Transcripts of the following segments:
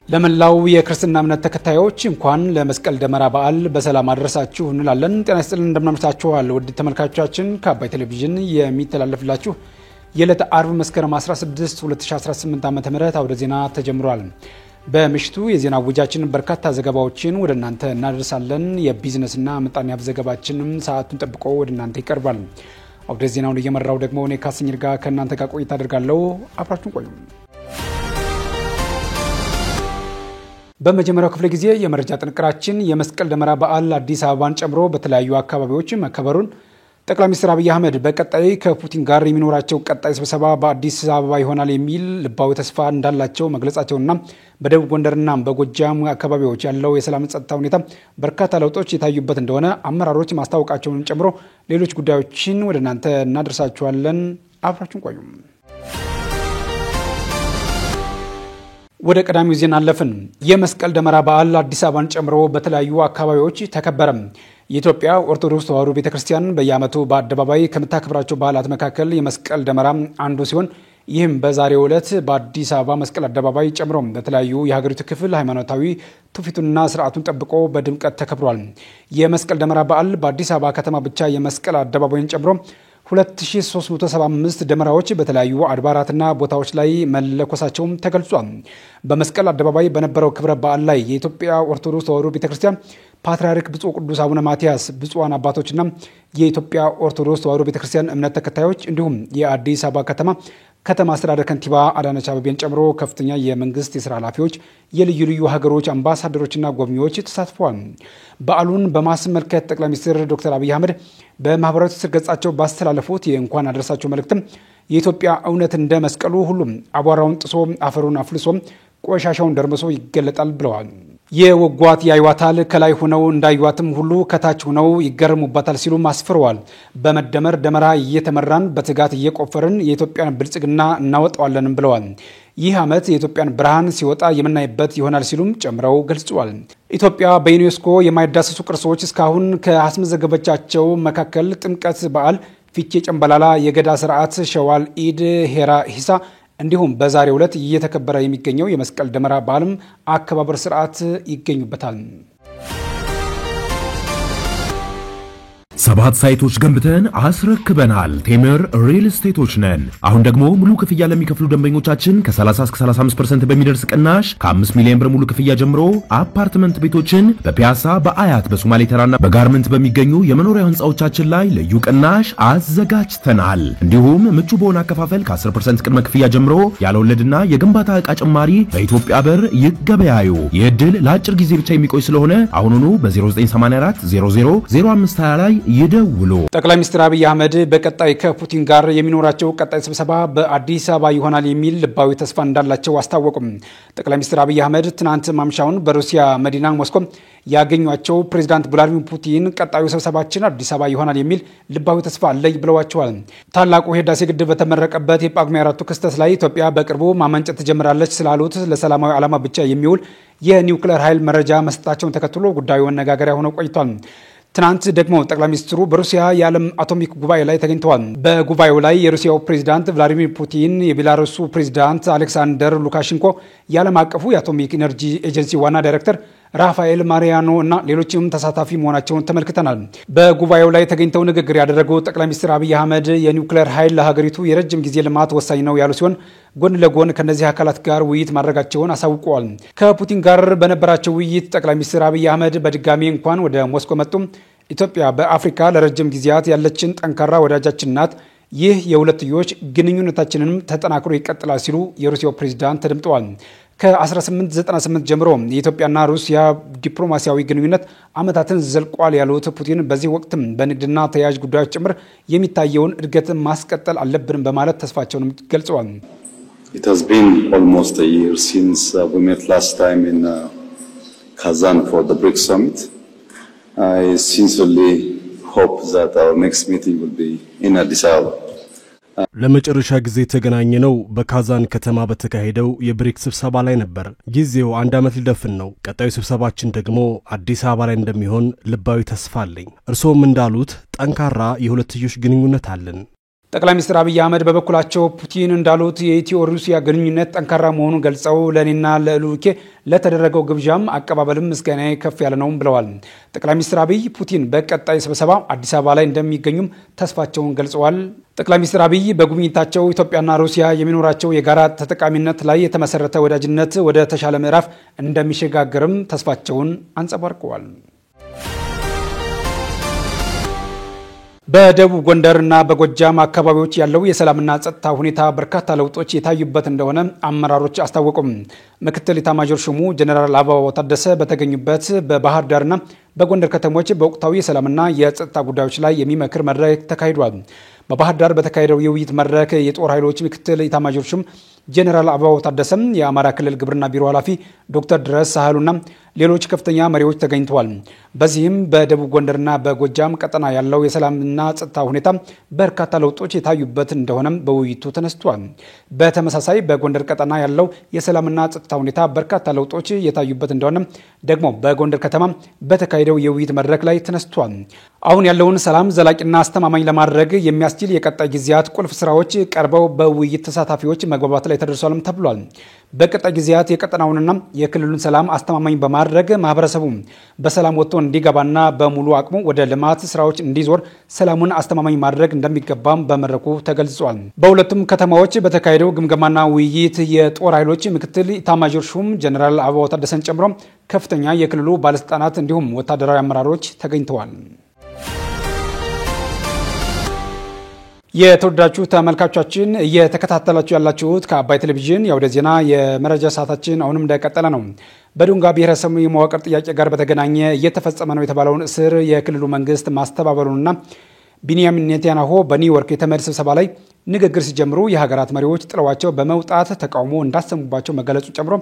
ለመላው የክርስትና እምነት ተከታዮች እንኳን ለመስቀል ደመራ በዓል በሰላም አደረሳችሁ እንላለን። ጤና ይስጥልን እንደምናመሻችኋል ውድ ተመልካቾቻችን ከአባይ ቴሌቪዥን የሚተላለፍላችሁ የዕለተ አርብ መስከረም 16 2018 ዓ.ም አውደ ዜና ተጀምሯል። በምሽቱ የዜና ውጃችን በርካታ ዘገባዎችን ወደ እናንተ እናደርሳለን። የቢዝነስና ምጣኔ ሀብት ዘገባችንም ሰዓቱን ጠብቆ ወደ እናንተ ይቀርባል። አውደ ዜናውን እየመራው ደግሞ እኔ ካስኝር ጋር ከእናንተ ጋር ቆይታ አደርጋለሁ። አብራችሁን ቆዩ። በመጀመሪያው ክፍለ ጊዜ የመረጃ ጥንቅራችን የመስቀል ደመራ በዓል አዲስ አበባን ጨምሮ በተለያዩ አካባቢዎች መከበሩን ጠቅላይ ሚኒስትር አብይ አህመድ በቀጣይ ከፑቲን ጋር የሚኖራቸው ቀጣይ ስብሰባ በአዲስ አበባ ይሆናል የሚል ልባዊ ተስፋ እንዳላቸው መግለጻቸውና በደቡብ ጎንደርና በጎጃም አካባቢዎች ያለው የሰላም ጸጥታ ሁኔታ በርካታ ለውጦች የታዩበት እንደሆነ አመራሮች ማስታወቃቸውን ጨምሮ ሌሎች ጉዳዮችን ወደ እናንተ እናደርሳችኋለን። አብራችሁን ቆዩ። ወደ ቀዳሚው ዜና አለፍን። የመስቀል ደመራ በዓል አዲስ አበባን ጨምሮ በተለያዩ አካባቢዎች ተከበረ። የኢትዮጵያ ኦርቶዶክስ ተዋሕዶ ቤተክርስቲያን በየዓመቱ በአደባባይ ከምታከብራቸው በዓላት መካከል የመስቀል ደመራ አንዱ ሲሆን ይህም በዛሬው ዕለት በአዲስ አበባ መስቀል አደባባይ ጨምሮ በተለያዩ የሀገሪቱ ክፍል ሃይማኖታዊ ትውፊቱንና ስርዓቱን ጠብቆ በድምቀት ተከብሯል። የመስቀል ደመራ በዓል በአዲስ አበባ ከተማ ብቻ የመስቀል አደባባይን ጨምሮ 2375 ደመራዎች በተለያዩ አድባራትና ቦታዎች ላይ መለኮሳቸውም ተገልጿል። በመስቀል አደባባይ በነበረው ክብረ በዓል ላይ የኢትዮጵያ ኦርቶዶክስ ተዋሕዶ ቤተክርስቲያን ፓትርያርክ ብፁዕ ቅዱስ አቡነ ማትያስ፣ ብፁዓን አባቶችና የኢትዮጵያ ኦርቶዶክስ ተዋሕዶ ቤተክርስቲያን እምነት ተከታዮች እንዲሁም የአዲስ አበባ ከተማ አስተዳደር ከንቲባ አዳነች አቤቤን ጨምሮ ከፍተኛ የመንግስት የሥራ ኃላፊዎች፣ የልዩ ልዩ ሀገሮች አምባሳደሮችና ጎብኚዎች ተሳትፈዋል። በዓሉን በማስመልከት ጠቅላይ ሚኒስትር ዶክተር አብይ አህመድ በማህበራዊ ትስስር ገጻቸው ባስተላለፉት የእንኳን አደረሳቸው መልእክትም የኢትዮጵያ እውነት እንደ መስቀሉ ሁሉም አቧራውን ጥሶ አፈሩን አፍልሶ ቆሻሻውን ደርምሶ ይገለጣል ብለዋል። የወጓት ያዩዋታል፣ ከላይ ሆነው እንዳዩዋትም ሁሉ ከታች ሆነው ይገርሙባታል ሲሉ አስፍረዋል። በመደመር ደመራ እየተመራን በትጋት እየቆፈርን የኢትዮጵያን ብልጽግና እናወጣዋለን ብለዋል። ይህ ዓመት የኢትዮጵያን ብርሃን ሲወጣ የምናይበት ይሆናል ሲሉም ጨምረው ገልጸዋል። ኢትዮጵያ በዩኔስኮ የማይዳሰሱ ቅርሶች እስካሁን ካስመዘገበቻቸው መካከል ጥምቀት በዓል፣ ፊቼ ጨምበላላ፣ የገዳ ስርዓት፣ ሸዋል ኢድ፣ ሄራ ሂሳ እንዲሁም በዛሬው ዕለት እየተከበረ የሚገኘው የመስቀል ደመራ በዓልም አከባበር ስርዓት ይገኙበታል። 7 ሳይቶች ገንብተን አስረክበናል። ቴምር ሪል ስቴቶች ነን። አሁን ደግሞ ሙሉ ክፍያ ለሚከፍሉ ደንበኞቻችን ከ30 እስከ 35% በሚደርስ ቅናሽ ከ5 ሚሊዮን ብር ሙሉ ክፍያ ጀምሮ አፓርትመንት ቤቶችን በፒያሳ፣ በአያት፣ በሶማሌ ተራና በጋርመንት በሚገኙ የመኖሪያ ህንጻዎቻችን ላይ ልዩ ቅናሽ አዘጋጅተናል። እንዲሁም ምቹ በሆነ አከፋፈል ከ10% ቅድመ ክፍያ ጀምሮ ያለወለድና የግንባታ ዕቃ ጭማሪ በኢትዮጵያ ብር ይገበያዩ። ይህ ዕድል ለአጭር ጊዜ ብቻ የሚቆይ ስለሆነ አሁኑኑ በ0984 00 0520 ላይ ይደውሉ። ጠቅላይ ሚኒስትር አብይ አህመድ በቀጣይ ከፑቲን ጋር የሚኖራቸው ቀጣይ ስብሰባ በአዲስ አበባ ይሆናል የሚል ልባዊ ተስፋ እንዳላቸው አስታወቁም። ጠቅላይ ሚኒስትር አብይ አህመድ ትናንት ማምሻውን በሩሲያ መዲና ሞስኮ ያገኟቸው ፕሬዝዳንት ቭላዲሚር ፑቲን ቀጣዩ ስብሰባችን አዲስ አበባ ይሆናል የሚል ልባዊ ተስፋ አለኝ ብለዋቸዋል። ታላቁ ህዳሴ ግድብ በተመረቀበት የጳጉሜ 4 ክስተት ላይ ኢትዮጵያ በቅርቡ ማመንጨት ትጀምራለች ስላሉት ለሰላማዊ ዓላማ ብቻ የሚውል የኒውክሌር ኃይል መረጃ መስጠታቸውን ተከትሎ ጉዳዩ መነጋገሪያ ሆኖ ቆይቷል። ትናንት ደግሞ ጠቅላይ ሚኒስትሩ በሩሲያ የዓለም አቶሚክ ጉባኤ ላይ ተገኝተዋል። በጉባኤው ላይ የሩሲያው ፕሬዝዳንት ቭላዲሚር ፑቲን፣ የቤላሩሱ ፕሬዝዳንት አሌክሳንደር ሉካሼንኮ፣ የዓለም አቀፉ የአቶሚክ ኤነርጂ ኤጀንሲ ዋና ዳይሬክተር ራፋኤል ማሪያኖ እና ሌሎችም ተሳታፊ መሆናቸውን ተመልክተናል። በጉባኤው ላይ ተገኝተው ንግግር ያደረጉት ጠቅላይ ሚኒስትር አብይ አህመድ የኒውክሌር ኃይል ለሀገሪቱ የረጅም ጊዜ ልማት ወሳኝ ነው ያሉ ሲሆን ጎን ለጎን ከነዚህ አካላት ጋር ውይይት ማድረጋቸውን አሳውቀዋል። ከፑቲን ጋር በነበራቸው ውይይት ጠቅላይ ሚኒስትር አብይ አህመድ በድጋሚ እንኳን ወደ ሞስኮ መጡ። ኢትዮጵያ በአፍሪካ ለረጅም ጊዜያት ያለችን ጠንካራ ወዳጃችን ናት። ይህ የሁለትዮሽ ግንኙነታችንንም ተጠናክሮ ይቀጥላል ሲሉ የሩሲያው ፕሬዝዳንት ተደምጠዋል። ከ1898 ጀምሮ የኢትዮጵያና ሩሲያ ዲፕሎማሲያዊ ግንኙነት ዓመታትን ዘልቋል ያሉት ፑቲን በዚህ ወቅትም በንግድና ተያያዥ ጉዳዮች ጭምር የሚታየውን እድገት ማስቀጠል አለብን በማለት ተስፋቸውን ገልጸዋል። It has been almost a year since we met last time in Kazan for the BRICS summit. I sincerely hope that our next meeting will be in Addis Ababa. ለመጨረሻ ጊዜ ተገናኘነው በካዛን ከተማ በተካሄደው የብሪክስ ስብሰባ ላይ ነበር። ጊዜው 1 ዓመት ሊደፍን ነው። ቀጣዩ ስብሰባችን ደግሞ አዲስ አበባ ላይ እንደሚሆን ልባዊ ተስፋ አለኝ። እርሶም እንዳሉት ጠንካራ የሁለትዮሽ ግንኙነት አለን። ጠቅላይ ሚኒስትር አብይ አህመድ በበኩላቸው ፑቲን እንዳሉት የኢትዮ ሩሲያ ግንኙነት ጠንካራ መሆኑን ገልጸው ለኔና ለልኡኬ ለተደረገው ግብዣም አቀባበልም ምስጋናዬ ከፍ ያለ ነው ብለዋል። ጠቅላይ ሚኒስትር አብይ ፑቲን በቀጣይ ስብሰባ አዲስ አበባ ላይ እንደሚገኙም ተስፋቸውን ገልጸዋል። ጠቅላይ ሚኒስትር አብይ በጉብኝታቸው ኢትዮጵያና ሩሲያ የሚኖራቸው የጋራ ተጠቃሚነት ላይ የተመሰረተ ወዳጅነት ወደ ተሻለ ምዕራፍ እንደሚሸጋገርም ተስፋቸውን አንጸባርቀዋል። በደቡብ ጎንደርና በጎጃም አካባቢዎች ያለው የሰላምና ጸጥታ ሁኔታ በርካታ ለውጦች የታዩበት እንደሆነ አመራሮች አስታወቁም። ምክትል ኢታማዦር ሹሙ ጀነራል አበባው ታደሰ በተገኙበት በባህር ዳርና በጎንደር ከተሞች በወቅታዊ የሰላምና የጸጥታ ጉዳዮች ላይ የሚመክር መድረክ ተካሂዷል። በባህር ዳር በተካሄደው የውይይት መድረክ የጦር ኃይሎች ምክትል ኢታማዦር ሹም ጀነራል አበባው ታደሰም፣ የአማራ ክልል ግብርና ቢሮ ኃላፊ ዶክተር ድረስ ሳህሉና ሌሎች ከፍተኛ መሪዎች ተገኝተዋል። በዚህም በደቡብ ጎንደርና በጎጃም ቀጠና ያለው የሰላምና ጸጥታ ሁኔታ በርካታ ለውጦች የታዩበት እንደሆነም በውይይቱ ተነስቷል። በተመሳሳይ በጎንደር ቀጠና ያለው የሰላምና ጸጥታ ሁኔታ በርካታ ለውጦች የታዩበት እንደሆነ ደግሞ በጎንደር ከተማ በተካሄደው የውይይት መድረክ ላይ ተነስቷል። አሁን ያለውን ሰላም ዘላቂና አስተማማኝ ለማድረግ የሚያስችል የቀጣይ ጊዜያት ቁልፍ ስራዎች ቀርበው በውይይት ተሳታፊዎች መግባባት ላይ ተደርሷልም ተብሏል። በቀጣይ ጊዜያት የቀጠናውንና የክልሉን ሰላም አስተማማኝ በማድረግ ማህበረሰቡ በሰላም ወጥቶ እንዲገባና በሙሉ አቅሙ ወደ ልማት ስራዎች እንዲዞር ሰላሙን አስተማማኝ ማድረግ እንደሚገባም በመድረኩ ተገልጿል። በሁለቱም ከተማዎች በተካሄደው ግምገማና ውይይት የጦር ኃይሎች ምክትል ኢታማዦር ሹም ጀነራል አበባው ታደሰን ጨምሮ ከፍተኛ የክልሉ ባለስልጣናት እንዲሁም ወታደራዊ አመራሮች ተገኝተዋል። የተወዳጁ ተመልካቾቻችን እየተከታተላችሁ ያላችሁት ከአባይ ቴሌቪዥን የአውደ ዜና የመረጃ ሰዓታችን አሁንም እንደቀጠለ ነው። በዶንጋ ብሔረሰብ የመዋቅር ጥያቄ ጋር በተገናኘ እየተፈጸመ ነው የተባለውን እስር የክልሉ መንግስት ማስተባበሩንና ቢንያሚን ኔታንያሁ በኒውዮርክ የተመድ ስብሰባ ላይ ንግግር ሲጀምሩ የሀገራት መሪዎች ጥለዋቸው በመውጣት ተቃውሞ እንዳሰሙባቸው መገለጹ ጨምሮ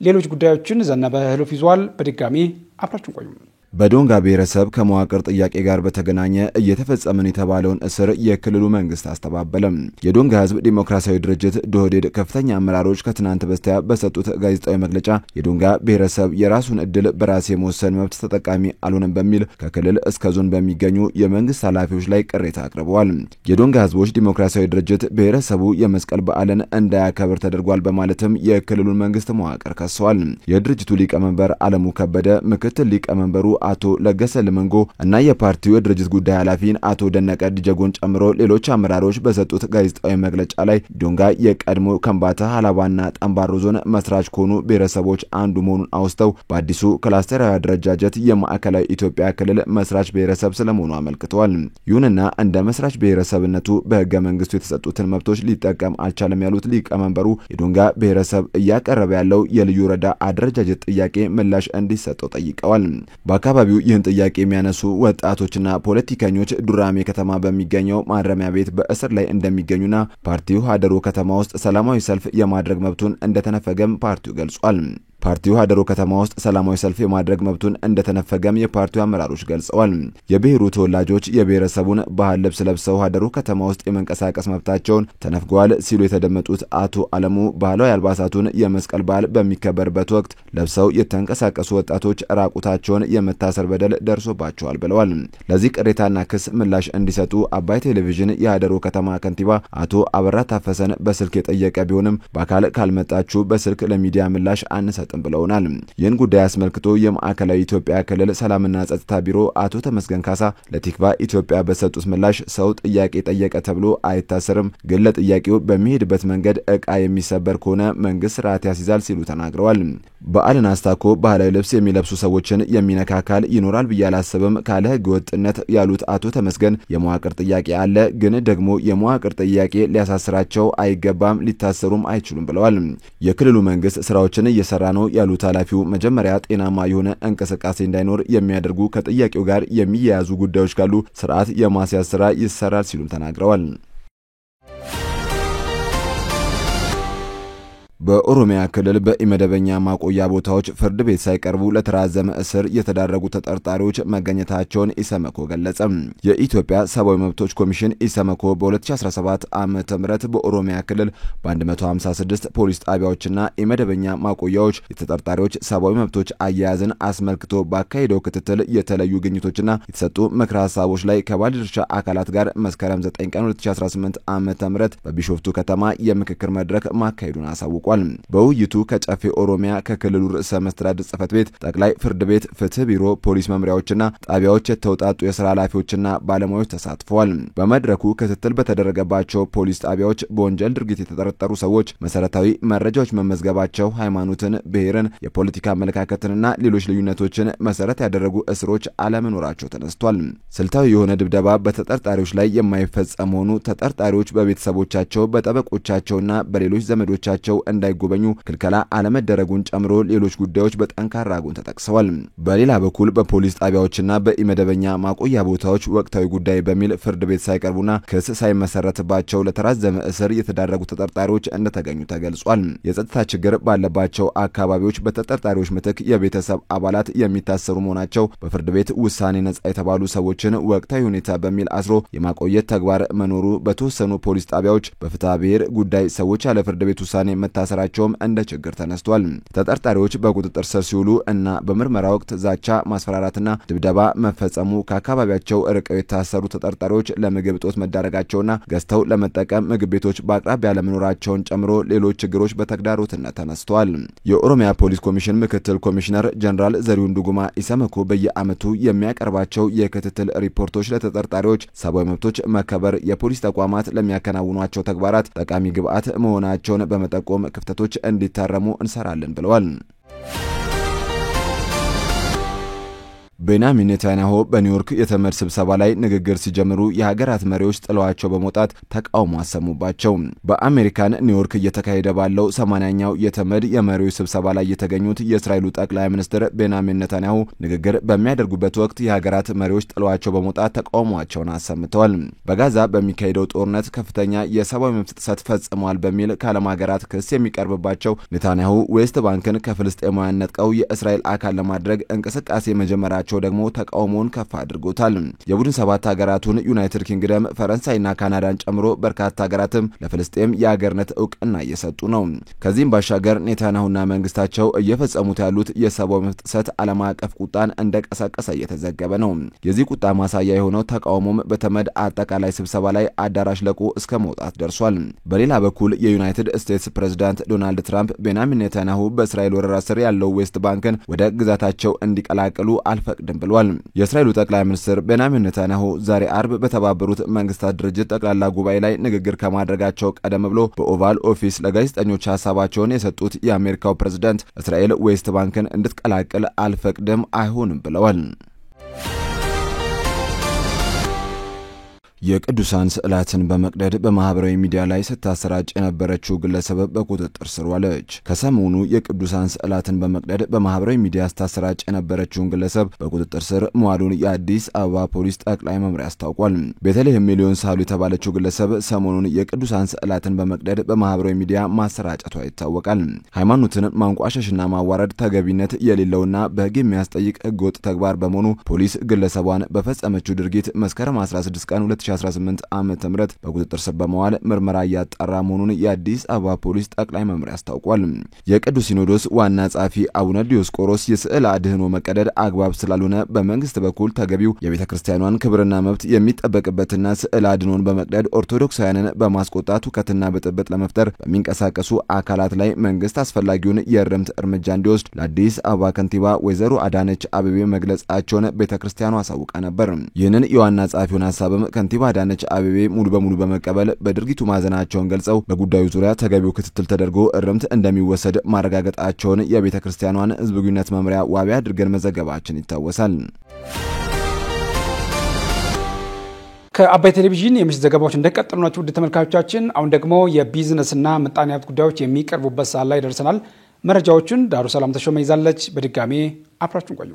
ሌሎች ጉዳዮችን ዘነበ ህሉፍ ይዟል። በድጋሚ አብራችሁን ቆዩ። በዶንጋ ብሔረሰብ ከመዋቅር ጥያቄ ጋር በተገናኘ እየተፈጸመ የተባለውን እስር የክልሉ መንግስት አስተባበለም። የዶንጋ ህዝብ ዲሞክራሲያዊ ድርጅት ዶህዴድ ከፍተኛ አመራሮች ከትናንት በስቲያ በሰጡት ጋዜጣዊ መግለጫ የዶንጋ ብሔረሰብ የራሱን እድል በራስ የመወሰን መብት ተጠቃሚ አልሆነም በሚል ከክልል እስከ ዞን በሚገኙ የመንግስት ኃላፊዎች ላይ ቅሬታ አቅርበዋል። የዶንጋ ህዝቦች ዲሞክራሲያዊ ድርጅት ብሔረሰቡ የመስቀል በዓልን እንዳያከብር ተደርጓል በማለትም የክልሉን መንግስት መዋቅር ከሰዋል። የድርጅቱ ሊቀመንበር አለሙ ከበደ፣ ምክትል ሊቀመንበሩ አቶ ለገሰ ለመንጎ እና የፓርቲው የድርጅት ጉዳይ ኃላፊን አቶ ደነቀ ዲጀጎን ጨምሮ ሌሎች አመራሮች በሰጡት ጋዜጣዊ መግለጫ ላይ ዶንጋ የቀድሞ ከምባታ ሀላባና ጠምባሮ ዞን መስራች ከሆኑ ብሔረሰቦች አንዱ መሆኑን አውስተው በአዲሱ ክላስተራዊ አደረጃጀት የማዕከላዊ ኢትዮጵያ ክልል መስራች ብሔረሰብ ስለመሆኑ አመልክተዋል። ይሁንና እንደ መስራች ብሔረሰብነቱ በህገ መንግስቱ የተሰጡትን መብቶች ሊጠቀም አልቻለም ያሉት ሊቀመንበሩ የዶንጋ ብሔረሰብ እያቀረበ ያለው የልዩ ወረዳ አደረጃጀት ጥያቄ ምላሽ እንዲሰጠው ጠይቀዋል። በአካባቢው ይህን ጥያቄ የሚያነሱ ወጣቶችና ፖለቲከኞች ዱራሜ ከተማ በሚገኘው ማረሚያ ቤት በእስር ላይ እንደሚገኙና ፓርቲው ሀደሮ ከተማ ውስጥ ሰላማዊ ሰልፍ የማድረግ መብቱን እንደተነፈገም ፓርቲው ገልጿል። ፓርቲው ሀደሮ ከተማ ውስጥ ሰላማዊ ሰልፍ የማድረግ መብቱን እንደተነፈገም የፓርቲው አመራሮች ገልጸዋል። የብሔሩ ተወላጆች የብሔረሰቡን ባህል ልብስ ለብሰው ሀደሮ ከተማ ውስጥ የመንቀሳቀስ መብታቸውን ተነፍገዋል ሲሉ የተደመጡት አቶ አለሙ ባህላዊ አልባሳቱን የመስቀል በዓል በሚከበርበት ወቅት ለብሰው የተንቀሳቀሱ ወጣቶች ራቁታቸውን የመታሰር በደል ደርሶባቸዋል ብለዋል። ለዚህ ቅሬታና ክስ ምላሽ እንዲሰጡ አባይ ቴሌቪዥን የሀደሮ ከተማ ከንቲባ አቶ አበራ ታፈሰን በስልክ የጠየቀ ቢሆንም በአካል ካልመጣችሁ በስልክ ለሚዲያ ምላሽ አንሰ ብለውናል። ይህን ጉዳይ አስመልክቶ የማዕከላዊ ኢትዮጵያ ክልል ሰላምና ጸጥታ ቢሮ አቶ ተመስገን ካሳ ለቲክቫ ኢትዮጵያ በሰጡት ምላሽ ሰው ጥያቄ ጠየቀ ተብሎ አይታሰርም፣ ግን ለጥያቄው በሚሄድበት መንገድ እቃ የሚሰበር ከሆነ መንግስት ስርዓት ያስይዛል ሲሉ ተናግረዋል። በዓልን አስታኮ ባህላዊ ልብስ የሚለብሱ ሰዎችን የሚነካ አካል ይኖራል ብዬ አላስብም ካለ ህገ ወጥነት ያሉት አቶ ተመስገን የመዋቅር ጥያቄ አለ፣ ግን ደግሞ የመዋቅር ጥያቄ ሊያሳስራቸው አይገባም፣ ሊታሰሩም አይችሉም ብለዋል። የክልሉ መንግስት ስራዎችን እየሰራ ነው ያሉት ኃላፊው መጀመሪያ ጤናማ የሆነ እንቅስቃሴ እንዳይኖር የሚያደርጉ ከጥያቄው ጋር የሚያያዙ ጉዳዮች ካሉ ስርዓት የማስያዝ ስራ ይሰራል ሲሉም ተናግረዋል። በኦሮሚያ ክልል በኢመደበኛ ማቆያ ቦታዎች ፍርድ ቤት ሳይቀርቡ ለተራዘመ እስር የተዳረጉ ተጠርጣሪዎች መገኘታቸውን ኢሰመኮ ገለጸ። የኢትዮጵያ ሰብአዊ መብቶች ኮሚሽን ኢሰመኮ በ2017 ዓመተ ምህረት በኦሮሚያ ክልል በ156 ፖሊስ ጣቢያዎችና ኢመደበኛ ማቆያዎች የተጠርጣሪዎች ሰብአዊ መብቶች አያያዝን አስመልክቶ ባካሄደው ክትትል የተለዩ ግኝቶችና የተሰጡ ምክረ ሀሳቦች ላይ ከባለድርሻ አካላት ጋር መስከረም 9 ቀን 2018 ዓመተ ምህረት በቢሾፍቱ ከተማ የምክክር መድረክ ማካሄዱን አሳውቋል። በውይይቱ ከጨፌ ኦሮሚያ ከክልሉ ርዕሰ መስተዳድር ጽሕፈት ቤት፣ ጠቅላይ ፍርድ ቤት፣ ፍትህ ቢሮ፣ ፖሊስ መምሪያዎችና ጣቢያዎች የተውጣጡ የሥራ ኃላፊዎችና ባለሙያዎች ተሳትፈዋል። በመድረኩ ክትትል በተደረገባቸው ፖሊስ ጣቢያዎች በወንጀል ድርጊት የተጠረጠሩ ሰዎች መሰረታዊ መረጃዎች መመዝገባቸው፣ ሃይማኖትን፣ ብሔርን፣ የፖለቲካ አመለካከትንና ሌሎች ልዩነቶችን መሰረት ያደረጉ እስሮች አለመኖራቸው ተነስቷል። ስልታዊ የሆነ ድብደባ በተጠርጣሪዎች ላይ የማይፈጸም መሆኑ፣ ተጠርጣሪዎች በቤተሰቦቻቸው በጠበቆቻቸውና በሌሎች ዘመዶቻቸው እንዳይጎበኙ ክልከላ አለመደረጉን ጨምሮ ሌሎች ጉዳዮች በጠንካራ ጎን ተጠቅሰዋል። በሌላ በኩል በፖሊስ ጣቢያዎችና በኢመደበኛ ማቆያ ቦታዎች ወቅታዊ ጉዳይ በሚል ፍርድ ቤት ሳይቀርቡና ክስ ሳይመሰረትባቸው ለተራዘመ እስር የተዳረጉ ተጠርጣሪዎች እንደተገኙ ተገልጿል። የጸጥታ ችግር ባለባቸው አካባቢዎች በተጠርጣሪዎች ምትክ የቤተሰብ አባላት የሚታሰሩ መሆናቸው፣ በፍርድ ቤት ውሳኔ ነጻ የተባሉ ሰዎችን ወቅታዊ ሁኔታ በሚል አስሮ የማቆየት ተግባር መኖሩ፣ በተወሰኑ ፖሊስ ጣቢያዎች በፍትሐ ብሔር ጉዳይ ሰዎች ያለ ፍርድ ቤት ውሳኔ መታሰራቸውም እንደ ችግር ተነስቷል። ተጠርጣሪዎች በቁጥጥር ስር ሲውሉ እና በምርመራ ወቅት ዛቻ፣ ማስፈራራትና ድብደባ መፈጸሙ፣ ከአካባቢያቸው ርቀው የታሰሩ ተጠርጣሪዎች ለምግብ እጦት መዳረጋቸውና ገዝተው ለመጠቀም ምግብ ቤቶች በአቅራቢያ ለመኖራቸውን ጨምሮ ሌሎች ችግሮች በተግዳሮትነት ተነስተዋል። የኦሮሚያ ፖሊስ ኮሚሽን ምክትል ኮሚሽነር ጀነራል ዘሪሁን ዱጉማ ኢሰመኮ በየዓመቱ የሚያቀርባቸው የክትትል ሪፖርቶች ለተጠርጣሪዎች ሰብአዊ መብቶች መከበር የፖሊስ ተቋማት ለሚያከናውኗቸው ተግባራት ጠቃሚ ግብዓት መሆናቸውን በመጠቆም ክፍተቶች እንዲታረሙ እንሰራለን ብለዋል። ቤንያሚን ኔታንያሁ በኒውዮርክ የተመድ ስብሰባ ላይ ንግግር ሲጀምሩ የሀገራት መሪዎች ጥለዋቸው በመውጣት ተቃውሞ አሰሙባቸው። በአሜሪካን ኒውዮርክ እየተካሄደ ባለው 80ኛው የተመድ የመሪዎች ስብሰባ ላይ የተገኙት የእስራኤሉ ጠቅላይ ሚኒስትር ቤንያሚን ኔታንያሁ ንግግር በሚያደርጉበት ወቅት የሀገራት መሪዎች ጥለዋቸው በመውጣት ተቃውሟቸውን አሰምተዋል። በጋዛ በሚካሄደው ጦርነት ከፍተኛ የሰብአዊ መብት ጥሰት ፈጽመዋል በሚል ከዓለም ሀገራት ክስ የሚቀርብባቸው ኔታንያሁ ዌስት ባንክን ከፍልስጤማውያን ነጥቀው የእስራኤል አካል ለማድረግ እንቅስቃሴ መጀመራቸው ደግሞ ተቃውሞውን ከፍ አድርጎታል። የቡድን 7 ሀገራቱን ዩናይትድ ኪንግደም፣ ፈረንሳይና ካናዳን ጨምሮ በርካታ ሀገራትም ለፍልስጤም የሀገርነት እውቅና እየሰጡ ነው። ከዚህም ባሻገር ኔታንያሁና መንግስታቸው እየፈጸሙት ያሉት የሰብአዊ መብት ጥሰት ዓለም አቀፍ ቁጣን እንደቀሰቀሰ እየተዘገበ ነው። የዚህ ቁጣ ማሳያ የሆነው ተቃውሞም በተመድ አጠቃላይ ስብሰባ ላይ አዳራሽ ለቆ እስከ መውጣት ደርሷል። በሌላ በኩል የዩናይትድ ስቴትስ ፕሬዝዳንት ዶናልድ ትራምፕ ቤንያሚን ኔታንያሁ በእስራኤል ወረራ ስር ያለው ዌስት ባንክን ወደ ግዛታቸው እንዲቀላቀሉ አልፈቅድም ብለዋል። የእስራኤሉ ጠቅላይ ሚኒስትር ቤንያሚን ኔታንያሁ ዛሬ አርብ በተባበሩት መንግስታት ድርጅት ጠቅላላ ጉባኤ ላይ ንግግር ከማድረጋቸው ቀደም ብሎ በኦቫል ኦፊስ ለጋዜጠኞች ሀሳባቸውን የሰጡት የአሜሪካው ፕሬዝዳንት እስራኤል ዌስት ባንክን እንድትቀላቅል አልፈቅድም፣ አይሆንም ብለዋል። የቅዱሳን ስዕላትን በመቅደድ በማህበራዊ ሚዲያ ላይ ስታሰራጭ የነበረችው ግለሰብ በቁጥጥር ስር ዋለች። ከሰሞኑ የቅዱሳን ስዕላትን በመቅደድ በማህበራዊ ሚዲያ ስታሰራጭ የነበረችውን ግለሰብ በቁጥጥር ስር መዋሉን የአዲስ አበባ ፖሊስ ጠቅላይ መምሪያ አስታውቋል። ቤተልሔም ሚሊዮን ሳሉ የተባለችው ግለሰብ ሰሞኑን የቅዱሳን ስዕላትን በመቅደድ በማህበራዊ ሚዲያ ማሰራጨቷ ይታወቃል። ሃይማኖትን ማንቋሸሽና ማዋረድ ተገቢነት የሌለውና በሕግ የሚያስጠይቅ ሕገወጥ ተግባር በመሆኑ ፖሊስ ግለሰቧን በፈጸመችው ድርጊት መስከረም 16 ቀን 2018 ዓመተ ምህረት በቁጥጥር ስር በመዋል ምርመራ እያጣራ መሆኑን የአዲስ አበባ ፖሊስ ጠቅላይ መምሪያ አስታውቋል። የቅዱስ ሲኖዶስ ዋና ጸሐፊ አቡነ ዲዮስቆሮስ የስዕል አድህኖ መቀደድ አግባብ ስላልሆነ በመንግስት በኩል ተገቢው የቤተክርስቲያኗን ክብርና መብት የሚጠበቅበትና ስዕል አድህኖን በመቅደድ ኦርቶዶክሳውያንን በማስቆጣት ሁከትና ብጥብጥ ለመፍጠር በሚንቀሳቀሱ አካላት ላይ መንግስት አስፈላጊውን የእርምት እርምጃ እንዲወስድ ለአዲስ አበባ ከንቲባ ወይዘሮ አዳነች አቤቤ መግለጻቸውን ቤተክርስቲያኗ አሳውቃ ነበር። ይህንን የዋና ጸሐፊውን ሐሳብም ከንቲባ አዳነች አቤቤ ሙሉ በሙሉ በመቀበል በድርጊቱ ማዘናቸውን ገልጸው በጉዳዩ ዙሪያ ተገቢው ክትትል ተደርጎ እርምት እንደሚወሰድ ማረጋገጣቸውን የቤተክርስቲያኗን ሕዝብ ግንኙነት መምሪያ ዋቢ አድርገን መዘገባችን ይታወሳል። ከአባይ ቴሌቪዥን የምሽት ዘገባዎች እንደቀጠሉ ናቸው። ውድ ተመልካቾቻችን፣ አሁን ደግሞ የቢዝነስና ምጣኔ ሀብት ጉዳዮች የሚቀርቡበት ሰዓት ላይ ደርሰናል። መረጃዎቹን ዳሩ ሰላም ተሾመ ይዛለች። በድጋሜ አብራችሁን ቆዩ።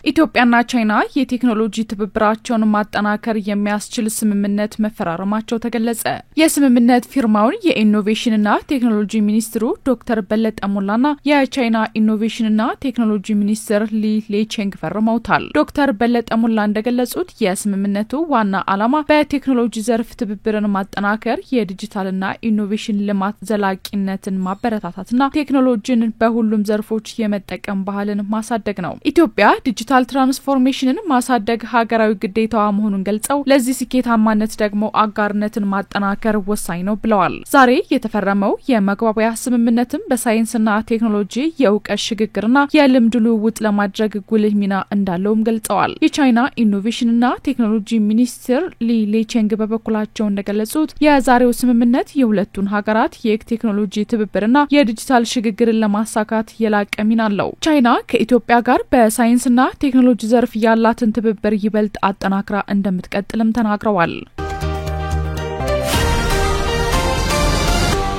ኢትዮጵያና ቻይና የቴክኖሎጂ ትብብራቸውን ማጠናከር የሚያስችል ስምምነት መፈራረማቸው ተገለጸ። የስምምነት ፊርማውን የኢኖቬሽንና ቴክኖሎጂ ሚኒስትሩ ዶክተር በለጠ ሞላና የቻይና ኢኖቬሽንና ቴክኖሎጂ ሚኒስትር ሊ ሌቼንግ ፈርመውታል። ዶክተር በለጠ ሞላ እንደገለጹት የስምምነቱ ዋና ዓላማ በቴክኖሎጂ ዘርፍ ትብብርን ማጠናከር፣ የዲጂታልና ኢኖቬሽን ልማት ዘላቂነትን ማበረታታትና ቴክኖሎጂን በሁሉም ዘርፎች የመጠቀም ባህልን ማሳደግ ነው። ኢትዮጵያ ዲጂታል ትራንስፎርሜሽንን ማሳደግ ሀገራዊ ግዴታዋ መሆኑን ገልጸው ለዚህ ስኬታማነት ደግሞ አጋርነትን ማጠናከር ወሳኝ ነው ብለዋል። ዛሬ የተፈረመው የመግባቢያ ስምምነትም በሳይንስና ቴክኖሎጂ የእውቀት ሽግግርና የልምድ ልውውጥ ለማድረግ ጉልህ ሚና እንዳለውም ገልጸዋል። የቻይና ኢኖቬሽንና ቴክኖሎጂ ሚኒስትር ሊ ሌቼንግ በበኩላቸው እንደገለጹት የዛሬው ስምምነት የሁለቱን ሀገራት የቴክኖሎጂ ትብብርና የዲጂታል ሽግግርን ለማሳካት የላቀ ሚና አለው። ቻይና ከኢትዮጵያ ጋር በሳይንስና ቴክኖሎጂ ዘርፍ ያላትን ትብብር ይበልጥ አጠናክራ እንደምትቀጥልም ተናግረዋል።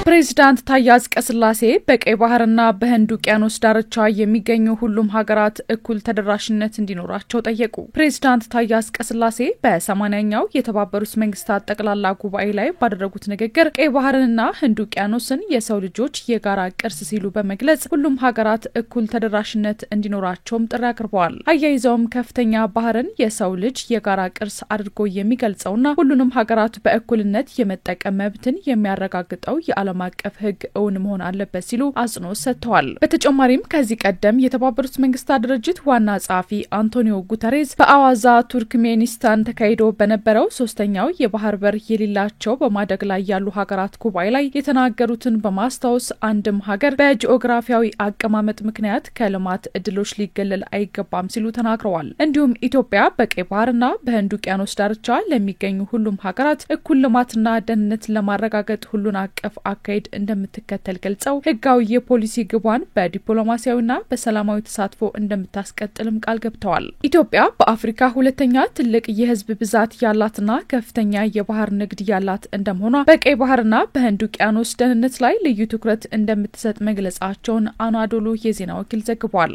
ፕሬዚዳንት ታዬ አጽቀሥላሴ በቀይ ባህርና በህንድ ውቅያኖስ ዳርቻ የሚገኙ ሁሉም ሀገራት እኩል ተደራሽነት እንዲኖራቸው ጠየቁ። ፕሬዚዳንት ታዬ አጽቀሥላሴ በ80ኛው የተባበሩት መንግስታት ጠቅላላ ጉባኤ ላይ ባደረጉት ንግግር ቀይ ባህርንና ህንድ ውቅያኖስን የሰው ልጆች የጋራ ቅርስ ሲሉ በመግለጽ ሁሉም ሀገራት እኩል ተደራሽነት እንዲኖራቸውም ጥሪ አቅርበዋል። አያይዘውም ከፍተኛ ባህርን የሰው ልጅ የጋራ ቅርስ አድርጎ የሚገልጸውና ሁሉንም ሀገራት በእኩልነት የመጠቀም መብትን የሚያረጋግጠው የዓለም አቀፍ ህግ እውን መሆን አለበት ሲሉ አጽንኦት ሰጥተዋል። በተጨማሪም ከዚህ ቀደም የተባበሩት መንግስታት ድርጅት ዋና ጸሐፊ አንቶኒዮ ጉተሬዝ በአዋዛ ቱርክሜኒስታን ተካሂዶ በነበረው ሶስተኛው የባህር በር የሌላቸው በማደግ ላይ ያሉ ሀገራት ጉባኤ ላይ የተናገሩትን በማስታወስ አንድም ሀገር በጂኦግራፊያዊ አቀማመጥ ምክንያት ከልማት እድሎች ሊገለል አይገባም ሲሉ ተናግረዋል። እንዲሁም ኢትዮጵያ በቀይ ባህርና በህንድ ውቅያኖስ ዳርቻ ለሚገኙ ሁሉም ሀገራት እኩል ልማትና ደህንነት ለማረጋገጥ ሁሉን አቀፍ አካሄድ እንደምትከተል ገልጸው ህጋዊ የፖሊሲ ግቧን በዲፕሎማሲያዊና በሰላማዊ ተሳትፎ እንደምታስቀጥልም ቃል ገብተዋል። ኢትዮጵያ በአፍሪካ ሁለተኛ ትልቅ የህዝብ ብዛት ያላትና ከፍተኛ የባህር ንግድ ያላት እንደመሆኗ በቀይ ባህርና በህንድ ውቅያኖስ ደህንነት ላይ ልዩ ትኩረት እንደምትሰጥ መግለጻቸውን አናዶሉ የዜና ወኪል ዘግቧል።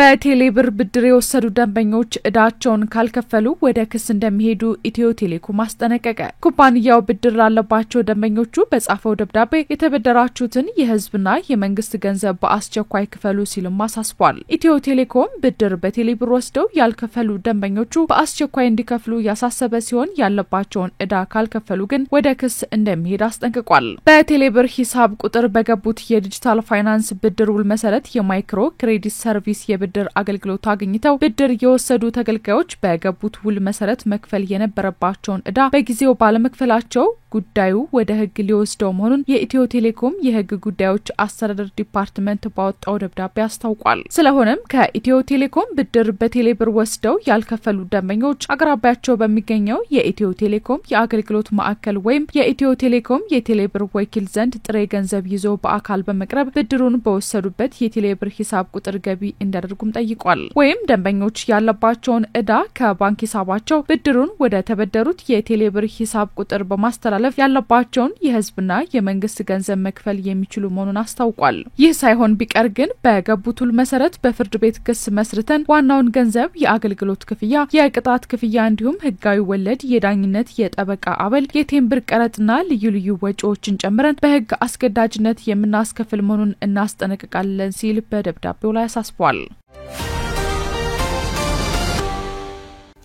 በቴሌብር ብድር የወሰዱ ደንበኞች እዳቸውን ካልከፈሉ ወደ ክስ እንደሚሄዱ ኢትዮ ቴሌኮም አስጠነቀቀ። ኩባንያው ብድር ላለባቸው ደንበኞቹ በጻፈው ደብዳቤ የተበደራችሁትን የህዝብና የመንግስት ገንዘብ በአስቸኳይ ክፈሉ ሲልም አሳስቧል። ኢትዮ ቴሌኮም ብድር በቴሌብር ወስደው ያልከፈሉ ደንበኞቹ በአስቸኳይ እንዲከፍሉ ያሳሰበ ሲሆን ያለባቸውን እዳ ካልከፈሉ ግን ወደ ክስ እንደሚሄድ አስጠንቅቋል። በቴሌብር ሂሳብ ቁጥር በገቡት የዲጂታል ፋይናንስ ብድር ውል መሰረት የማይክሮ ክሬዲት ሰርቪስ ብድር አገልግሎት አግኝተው ብድር የወሰዱ ተገልጋዮች በገቡት ውል መሰረት መክፈል የነበረባቸውን እዳ በጊዜው ባለመክፈላቸው ጉዳዩ ወደ ህግ ሊወስደው መሆኑን የኢትዮ ቴሌኮም የህግ ጉዳዮች አስተዳደር ዲፓርትመንት ባወጣው ደብዳቤ አስታውቋል። ስለሆነም ከኢትዮ ቴሌኮም ብድር በቴሌብር ወስደው ያልከፈሉ ደንበኞች አቅራቢያቸው በሚገኘው የኢትዮ ቴሌኮም የአገልግሎት ማዕከል ወይም የኢትዮ ቴሌኮም የቴሌብር ወኪል ዘንድ ጥሬ ገንዘብ ይዞ በአካል በመቅረብ ብድሩን በወሰዱበት የቴሌብር ሂሳብ ቁጥር ገቢ እንዲያደርጉም ጠይቋል። ወይም ደንበኞች ያለባቸውን እዳ ከባንክ ሂሳባቸው ብድሩን ወደ ተበደሩት የቴሌብር ሂሳብ ቁጥር በማስተላለፍ ያለባቸውን የህዝብና የመንግስት ገንዘብ መክፈል የሚችሉ መሆኑን አስታውቋል። ይህ ሳይሆን ቢቀር ግን በገቡት ውል መሰረት በፍርድ ቤት ክስ መስርተን ዋናውን ገንዘብ፣ የአገልግሎት ክፍያ፣ የቅጣት ክፍያ እንዲሁም ህጋዊ ወለድ፣ የዳኝነት፣ የጠበቃ አበል፣ የቴምብር ቀረጥና ልዩ ልዩ ወጪዎችን ጨምረን በህግ አስገዳጅነት የምናስከፍል መሆኑን እናስጠነቅቃለን ሲል በደብዳቤው ላይ አሳስቧል።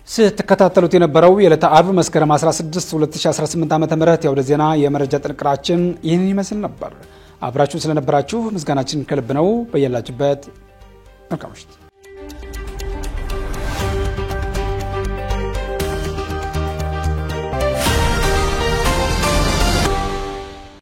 ስትከታተሉት የነበረው የዕለተ አርብ መስከረም 16 2018 ዓ.ም የአውደ ዜና የመረጃ ጥንቅራችን ይህንን ይመስል ነበር። አብራችሁ ስለነበራችሁ ምስጋናችን ከልብ ነው። በያላችሁበት መልካም ምሽት።